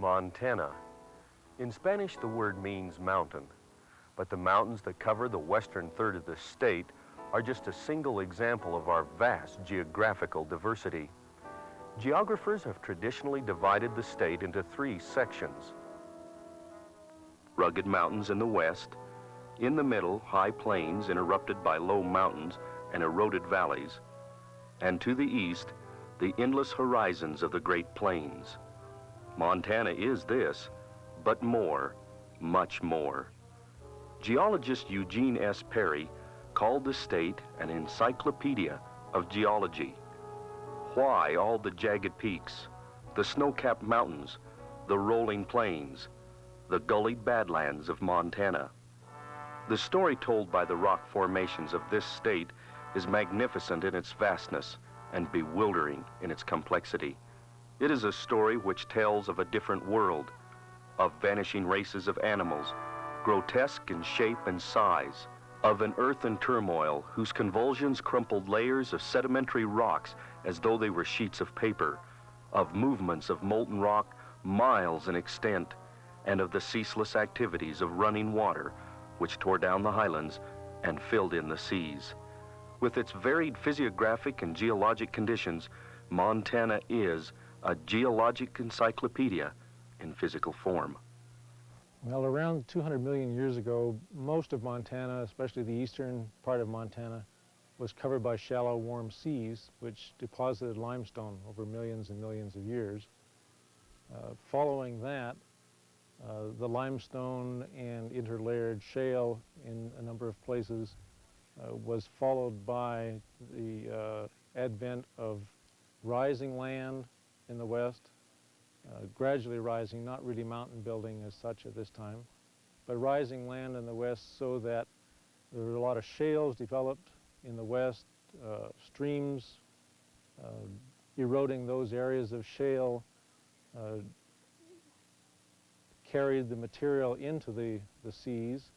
Montana. In Spanish, the word means mountain, but the mountains that cover the western third of the state are just a single example of our vast geographical diversity. Geographers have traditionally divided the state into three sections. Rugged mountains in the west, in the middle, high plains interrupted by low mountains and eroded valleys, and to the east, the endless horizons of the Great Plains. Montana is this, but more, much more. Geologist Eugene S. Perry called the state an encyclopedia of geology. Why all the jagged peaks, the snow-capped mountains, the rolling plains, the gullied badlands of Montana? The story told by the rock formations of this state is magnificent in its vastness and bewildering in its complexity. It is a story which tells of a different world, of vanishing races of animals, grotesque in shape and size, of an earth in turmoil whose convulsions crumpled layers of sedimentary rocks as though they were sheets of paper, of movements of molten rock miles in extent, and of the ceaseless activities of running water which tore down the highlands and filled in the seas. With its varied physiographic and geologic conditions, Montana is a geologic encyclopedia in physical form. Well, around 200 million years ago, most of Montana, especially the eastern part of Montana, was covered by shallow, warm seas, which deposited limestone over millions and millions of years. Following that, the limestone and interlayered shale in a number of places was followed by the advent of rising land in the west, gradually rising, not really mountain building as such at this time, but rising land in the west so that there were a lot of shales developed in the west, streams eroding those areas of shale carried the material into the seas,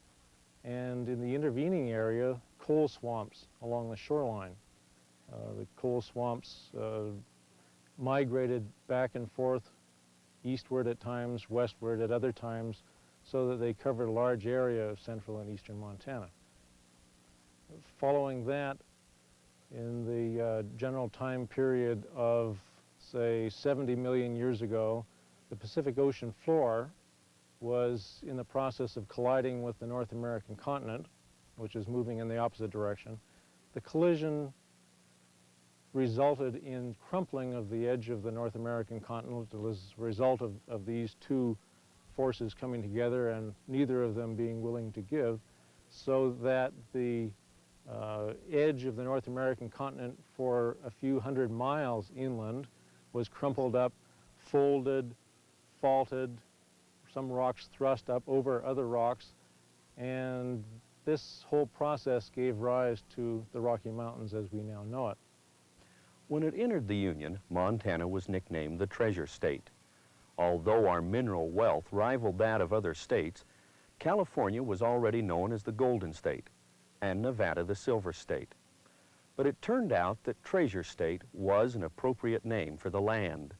and in the intervening area, coal swamps along the shoreline. The coal swamps migrated back and forth, eastward at times, westward at other times, so that they covered a large area of central and eastern Montana. Following that, in the general time period of, say, 70 million years ago, the Pacific Ocean floor was in the process of colliding with the North American continent, which is moving in the opposite direction. The collision resulted in crumpling of the edge of the North American continent as a result of these two forces coming together and neither of them being willing to give, so that the edge of the North American continent for a few hundred miles inland was crumpled up, folded, faulted, some rocks thrust up over other rocks, and this whole process gave rise to the Rocky Mountains as we now know it. When it entered the Union, Montana was nicknamed the Treasure State. Although our mineral wealth rivaled that of other states, California was already known as the Golden State, and Nevada the Silver State. But it turned out that Treasure State was an appropriate name for the land.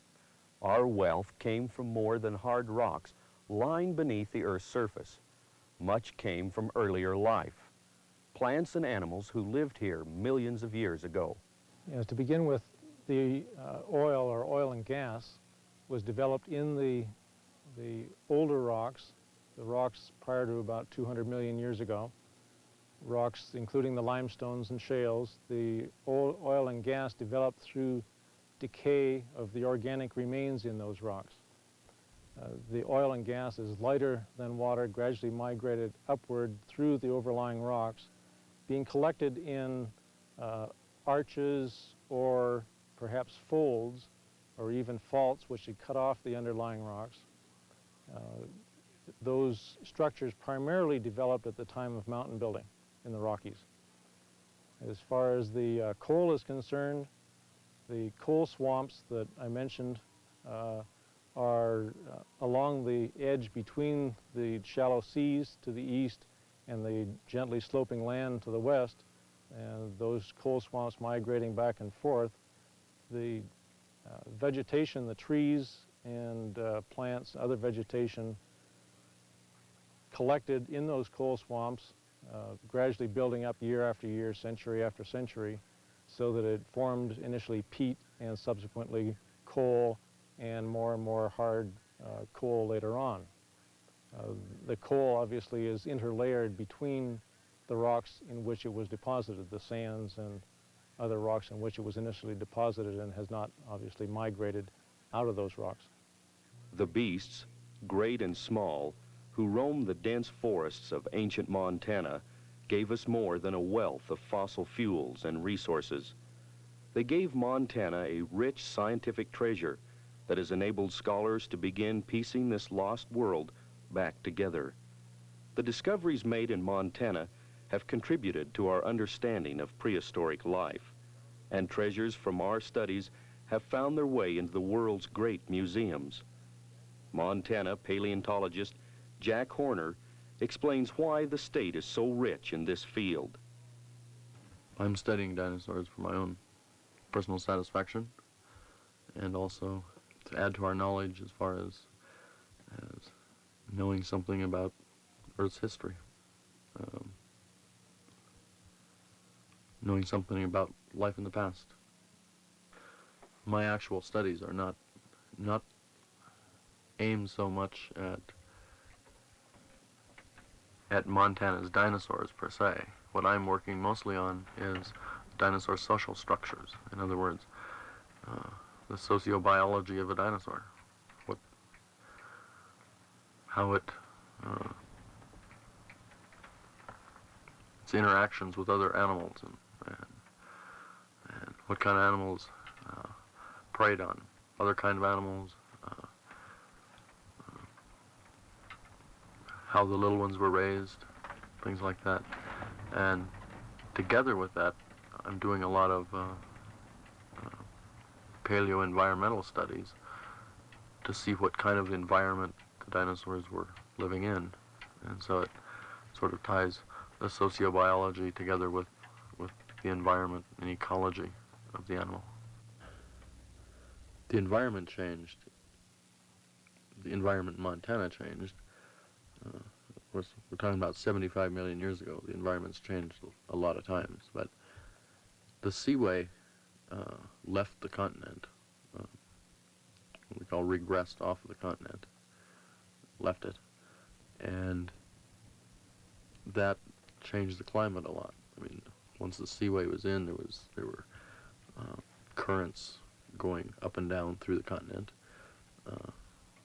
Our wealth came from more than hard rocks lying beneath the Earth's surface. Much came from earlier life, plants and animals who lived here millions of years ago. Yes, to begin with, the oil and gas was developed in the older rocks, the rocks prior to about 200 million years ago, rocks including the limestones and shales. The oil and gas developed through decay of the organic remains in those rocks. The oil and gas is lighter than water, gradually migrated upward through the overlying rocks, being collected in arches or perhaps folds or even faults which had cut off the underlying rocks. Those structures primarily developed at the time of mountain building in the Rockies. As far as the coal is concerned, the coal swamps that I mentioned are along the edge between the shallow seas to the east and the gently sloping land to the west, and those coal swamps migrating back and forth. The vegetation, the trees and plants, other vegetation collected in those coal swamps, gradually building up year after year, century after century, so that it formed initially peat and subsequently coal and more hard coal later on. The coal obviously is interlayered between the rocks in which it was deposited, the sands and other rocks in which it was initially deposited, and has not obviously migrated out of those rocks. The beasts, great and small, who roamed the dense forests of ancient Montana, gave us more than a wealth of fossil fuels and resources. They gave Montana a rich scientific treasure that has enabled scholars to begin piecing this lost world back together. The discoveries made in Montana have contributed to our understanding of prehistoric life, and treasures from our studies have found their way into the world's great museums. Montana paleontologist Jack Horner explains why the state is so rich in this field. I'm studying dinosaurs for my own personal satisfaction, and also to add to our knowledge as far as knowing something about Earth's history, knowing something about life in the past. My actual studies are not aimed so much at Montana's dinosaurs per se. What I'm working mostly on is dinosaur social structures. In other words, the sociobiology of a dinosaur. How its interactions with other animals, and what kind of animals preyed on other kind of animals, how the little ones were raised, things like that. And together with that, I'm doing a lot of paleo-environmental studies to see what kind of environment the dinosaurs were living in. And so it sort of ties the sociobiology together with the environment and ecology of the animal. The environment changed. The environment in Montana changed. We're talking about 75 million years ago. The environment's changed a lot of times, but the seaway left the continent. We call regressed off of the continent, left it, and that changed the climate a lot. I mean, once the seaway was in, there were currents going up and down through the continent,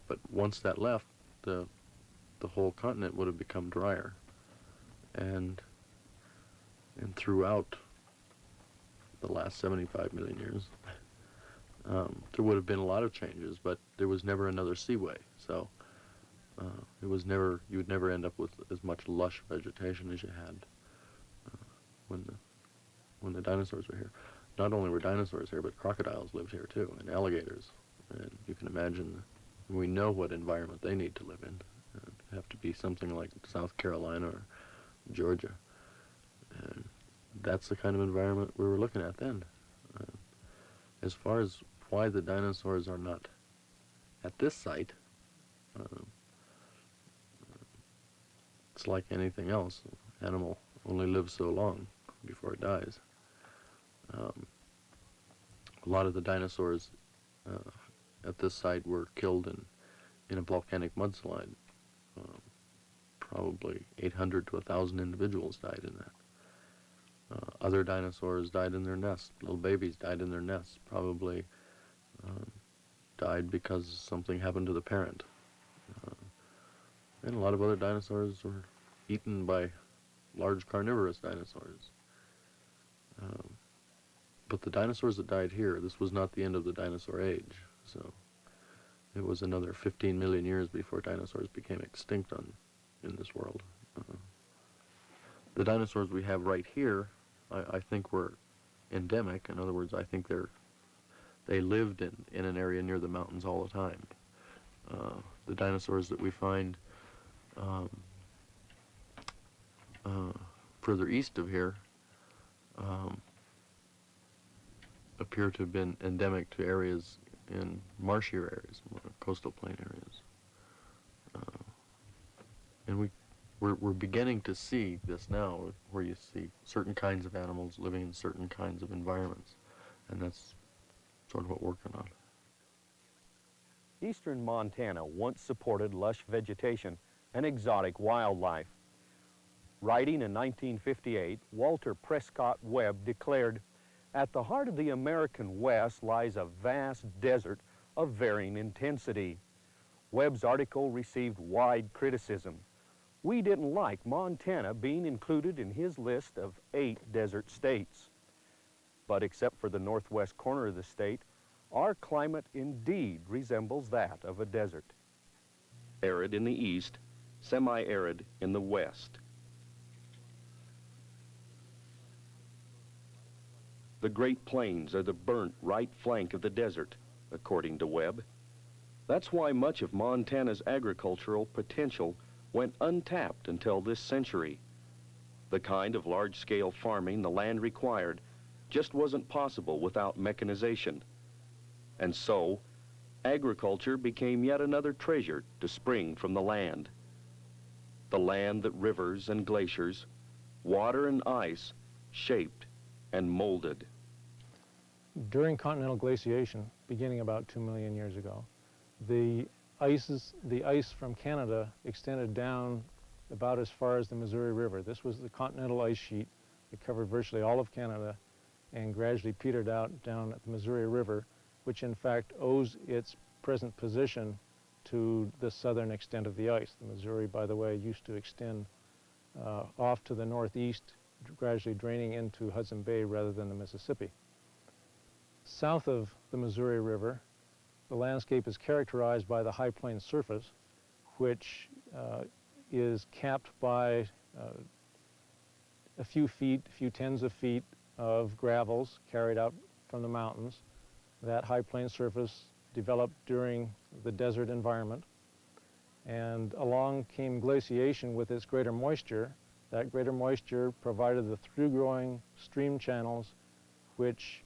but once that left, the whole continent would have become drier, and throughout the last 75 million years, there would have been a lot of changes, but there was never another seaway, so you would never end up with as much lush vegetation as you had when the dinosaurs were here. Not only were dinosaurs here, but crocodiles lived here too, and alligators. And you can imagine, we know what environment they need to live in. It'd have to be something like South Carolina or Georgia. And that's the kind of environment we were looking at then. As far as why the dinosaurs are not at this site, it's like anything else. An animal only lives so long before it dies. A lot of the dinosaurs at this site were killed in a volcanic mudslide. Probably 800 to 1,000 individuals died in that. Other dinosaurs died in their nests. Little babies died in their nests. Probably died because something happened to the parent. And a lot of other dinosaurs were eaten by large carnivorous dinosaurs. But the dinosaurs that died here, this was not the end of the dinosaur age. So it was another 15 million years before dinosaurs became extinct in this world. The dinosaurs we have right here, I think were endemic. In other words, I think they lived in an area near the mountains all the time. The dinosaurs that we find further east of here appear to have been endemic to areas in marshier areas, coastal plain areas. And we're beginning to see this now, where you see certain kinds of animals living in certain kinds of environments, and that's sort of what we're working on. Eastern Montana once supported lush vegetation and exotic wildlife. Writing in 1958, Walter Prescott Webb declared, "At the heart of the American West lies a vast desert of varying intensity." Webb's article received wide criticism. We didn't like Montana being included in his list of 8 desert states. But except for the northwest corner of the state, our climate indeed resembles that of a desert. Arid in the east, semi-arid in the west. The Great Plains are the burnt right flank of the desert, according to Webb. That's why much of Montana's agricultural potential went untapped until this century. The kind of large-scale farming the land required just wasn't possible without mechanization. And so, agriculture became yet another treasure to spring from the land. The land that rivers and glaciers, water and ice shaped and molded. During continental glaciation, beginning about 2 million years ago, the ice from Canada extended down about as far as the Missouri River. This was the continental ice sheet that covered virtually all of Canada and gradually petered out down at the Missouri River, which in fact owes its present position to the southern extent of the ice. The Missouri, by the way, used to extend off to the northeast, gradually draining into Hudson Bay rather than the Mississippi. South of the Missouri River, the landscape is characterized by the high plain surface, which is capped by a few tens of feet of gravels carried out from the mountains. That high plain surface developed during the desert environment, and along came glaciation with its greater moisture. That greater moisture provided the through-growing stream channels which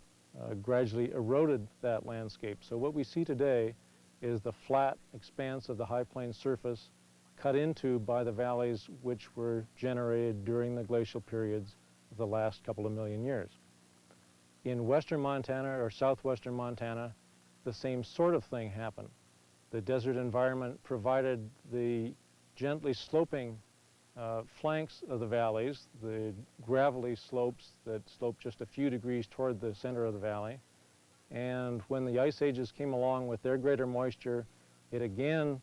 gradually eroded that landscape. So what we see today is the flat expanse of the high plain surface cut into by the valleys which were generated during the glacial periods of the last couple of million years. In western Montana or southwestern Montana, the same sort of thing happened. The desert environment provided the gently sloping flanks of the valleys, the gravelly slopes that slope just a few degrees toward the center of the valley. And when the ice ages came along with their greater moisture, it again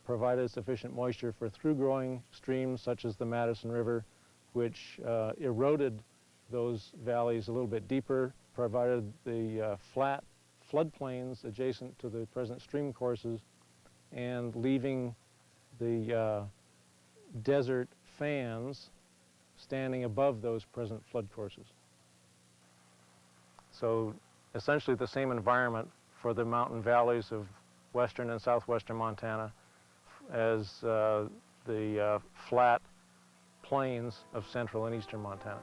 provided sufficient moisture for through-growing streams such as the Madison River, which eroded those valleys a little bit deeper, provided the flat floodplains adjacent to the present stream courses, and leaving the desert fans standing above those present flood courses. So essentially the same environment for the mountain valleys of western and southwestern Montana as the flat plains of central and eastern Montana.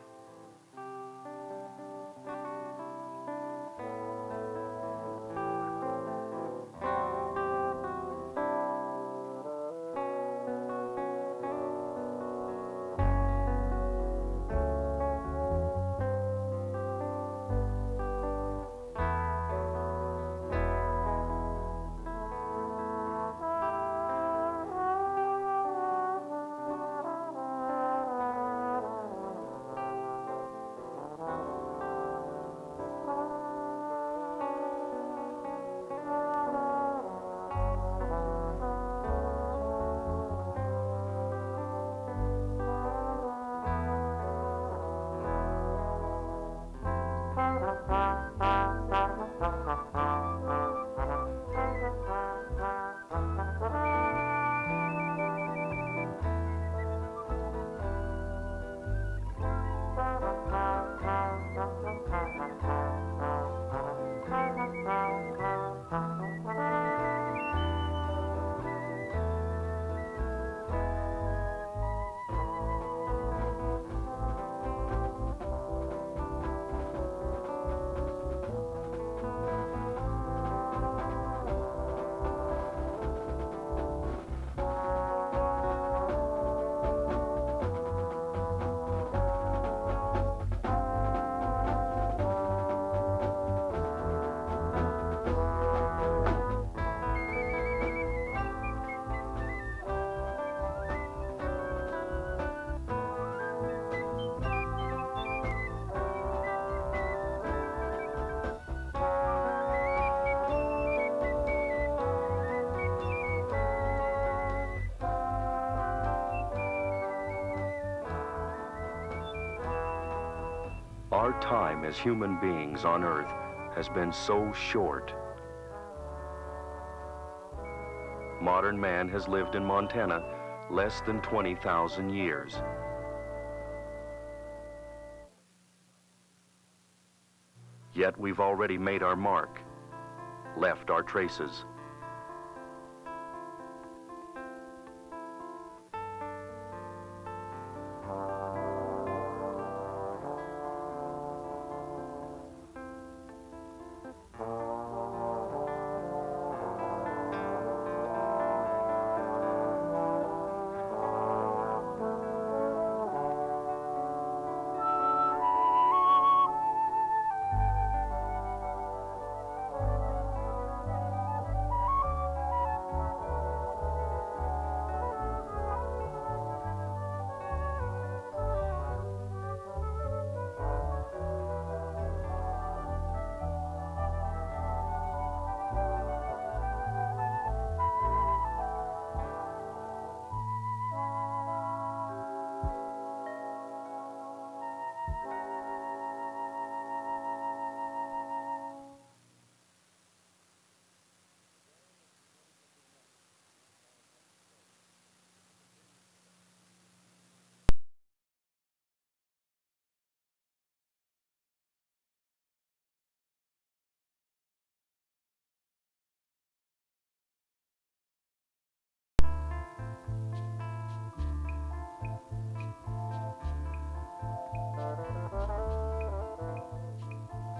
Our time as human beings on Earth has been so short. Modern man has lived in Montana less than 20,000 years. Yet we've already made our mark, left our traces.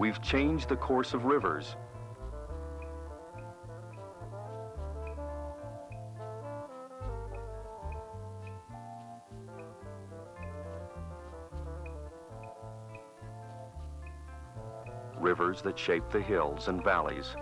We've changed the course of rivers. Rivers that shape the hills and valleys.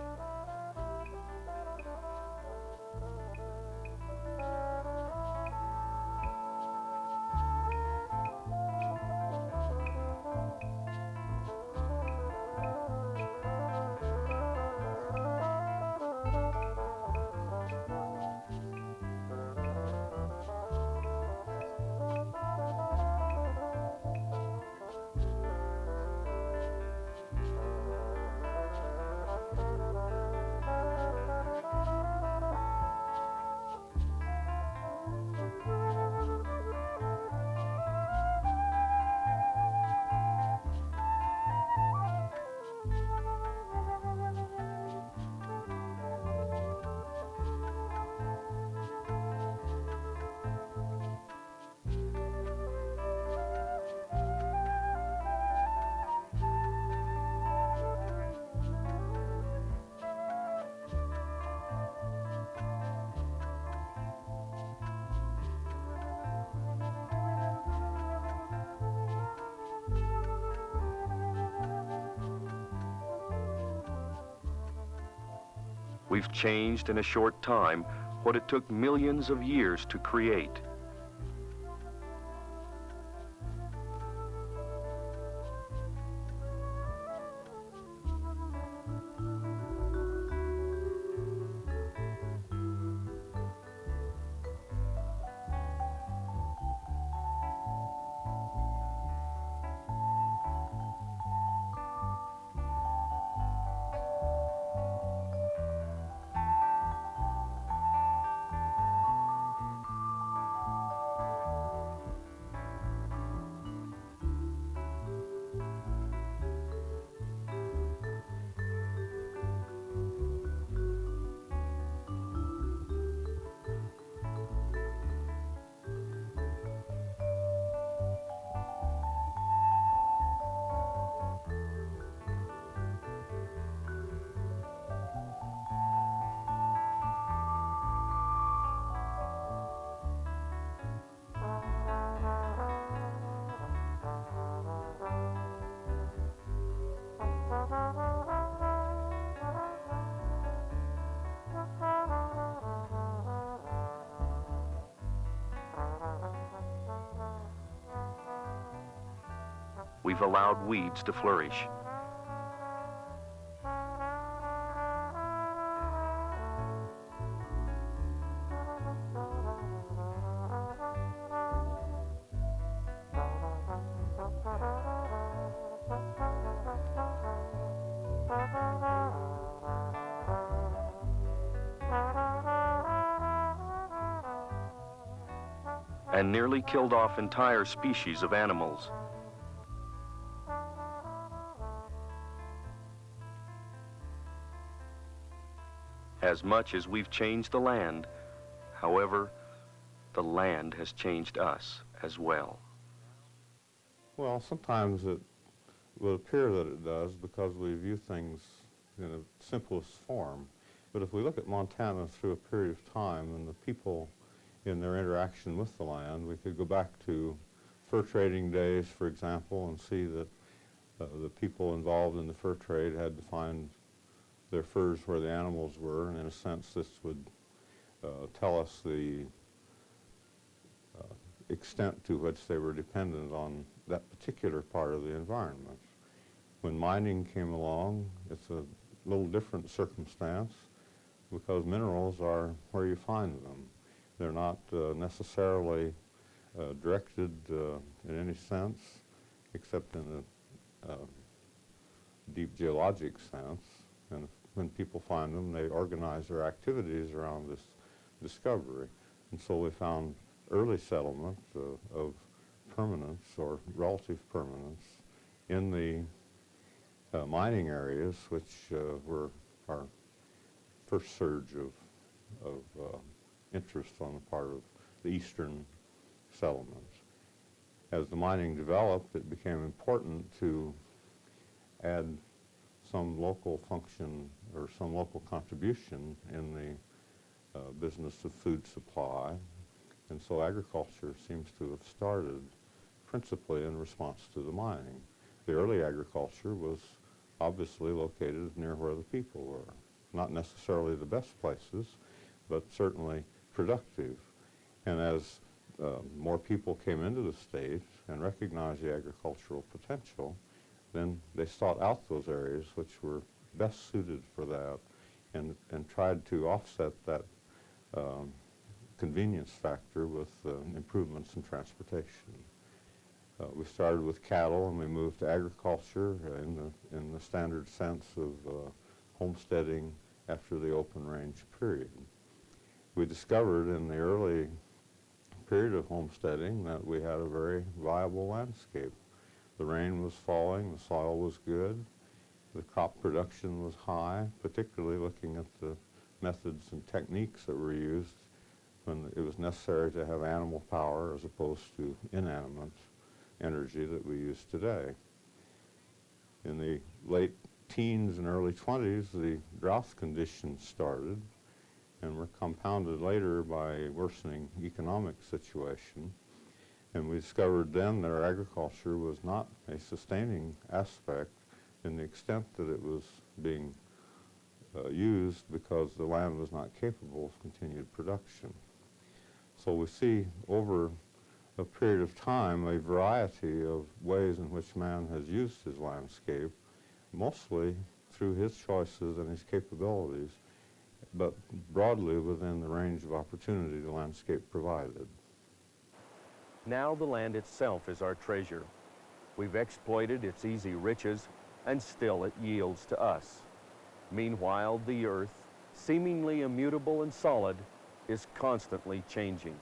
We've changed in a short time what it took millions of years to create. We've allowed weeds to flourish. and nearly killed off entire species of animals. As much as we've changed the land, however, the land has changed us as well. Well, sometimes it would appear that it does because we view things in a simplest form. But if we look at Montana through a period of time and the people in their interaction with the land, we could go back to fur trading days, for example, and see that the people involved in the fur trade had to find their furs where the animals were, and in a sense this would tell us the extent to which they were dependent on that particular part of the environment. When mining came along, it's a little different circumstance because minerals are where you find them. They're not necessarily directed in any sense, except in a deep geologic sense. And when people find them, they organize their activities around this discovery. And so we found early settlement of permanence or relative permanence in the mining areas, which were our first surge of interest on the part of the eastern settlements. As the mining developed, it became important to add some local function or some local contribution in the business of food supply. And so agriculture seems to have started principally in response to the mining. The early agriculture was obviously located near where the people were. Not necessarily the best places, but certainly productive. And as more people came into the state and recognized the agricultural potential, then they sought out those areas which were best suited for that and tried to offset that convenience factor with improvements in transportation. We started with cattle and we moved to agriculture in the standard sense of homesteading after the open range period. We discovered in the early period of homesteading that we had a very viable landscape. The rain was falling, the soil was good, the crop production was high, particularly looking at the methods and techniques that were used when it was necessary to have animal power as opposed to inanimate energy that we use today. In the late teens and early 20s, the drought conditions started and were compounded later by a worsening economic situation. And we discovered then that our agriculture was not a sustaining aspect in the extent that it was being used because the land was not capable of continued production. So we see over a period of time a variety of ways in which man has used his landscape, mostly through his choices and his capabilities, but broadly within the range of opportunity the landscape provided. Now the land itself is our treasure. We've exploited its easy riches, and still it yields to us. Meanwhile, the earth, seemingly immutable and solid, is constantly changing.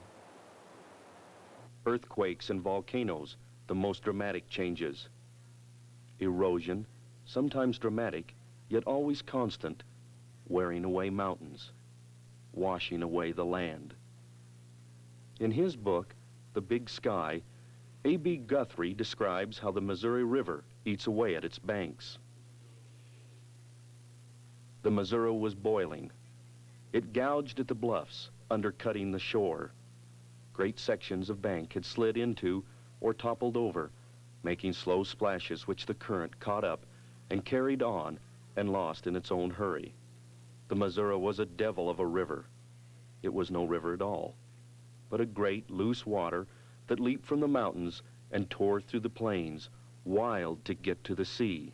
Earthquakes and volcanoes, the most dramatic changes. Erosion, sometimes dramatic, yet always constant, wearing away mountains, washing away the land. In his book, The Big Sky, A.B. Guthrie describes how the Missouri River eats away at its banks. The Missouri was boiling. It gouged at the bluffs, undercutting the shore. Great sections of bank had slid into or toppled over, making slow splashes which the current caught up and carried on and lost in its own hurry. The Missouri was a devil of a river. It was no river at all, but a great loose water that leaped from the mountains and tore through the plains, wild to get to the sea.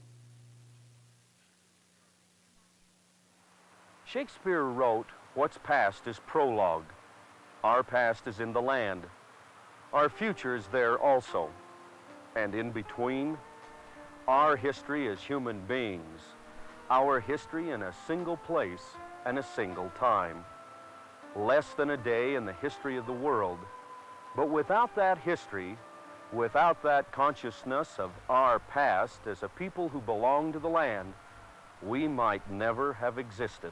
Shakespeare wrote, "What's past is prologue. Our past is in the land. Our future is there also. And in between, our history as human beings, our history in a single place and a single time. Less than a day in the history of the world, But without that history, without that consciousness of our past as a people who belong to the land, we might never have existed.